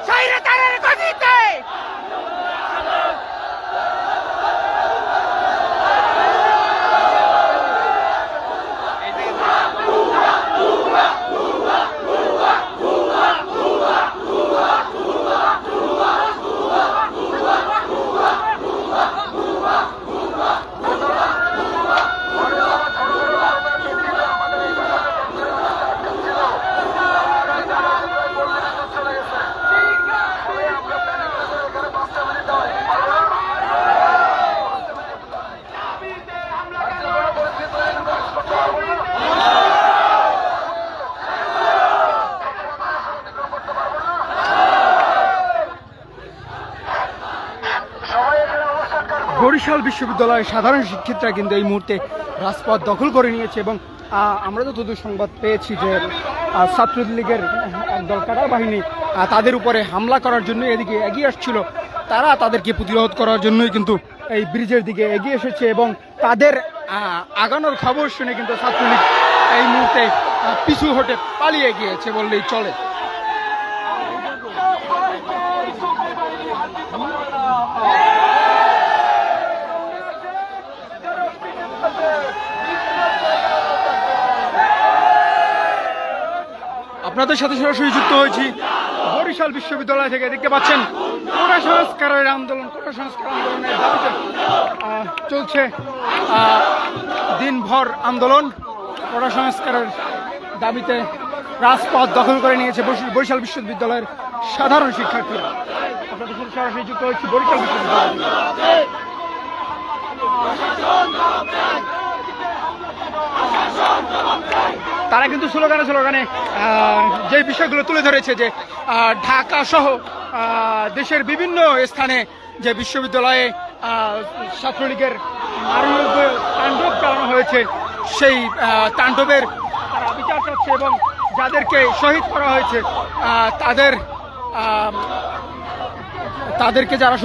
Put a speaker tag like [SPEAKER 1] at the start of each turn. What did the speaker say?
[SPEAKER 1] স্বৈরাচারের গদিতে। বরিশাল বিশ্ববিদ্যালয়ের সাধারণ শিক্ষার্থীরা কিন্তু এই মুহূর্তে রাজপথ দখল করে নিয়েছে এবং আমরা যতদূর সংবাদ পেয়েছি যে ছাত্রলীগের একদল ক্যাডার বাহিনী তাদের উপরে হামলা করার জন্য এদিকে এগিয়ে আসছিল। তারা তাদেরকে প্রতিরোধ করার জন্যই কিন্তু এই ব্রিজের দিকে এগিয়ে এসেছে এবং তাদের আগানোর খবর শুনে কিন্তু ছাত্রলীগ এই মুহূর্তে পিছু হটে পালিয়ে গিয়েছে বললেই চলে। আপনাদের সাথে সরাসরি যুক্ত হয়েছি বরিশাল বিশ্ববিদ্যালয় থেকে। দেখতে পাচ্ছেন কোটা সংস্কারের আন্দোলনের দাবিতে চলছে দিনভর আন্দোলন। কোটা সংস্কারের দাবিতে রাজপথ দখল করে নিয়েছে বরিশাল বিশ্ববিদ্যালয়ের সাধারণ শিক্ষার্থীরা। আপনাদের সাথে সরাসরি যুক্ত হয়েছি বরিশাল বিশ্ববিদ্যালয় থেকে। তারা কিন্তু স্লোগানে যে বিষয়গুলো তুলে ধরেছে যে ঢাকা সহ দেশের বিভিন্ন স্থানে যে বিশ্ববিদ্যালয়ে ছাত্রলীগের তাণ্ডব চালানো হয়েছে সেই তাণ্ডবের তারা বিচার চাচ্ছে এবং যাদেরকে শহীদ করা হয়েছে তাদেরকে যারা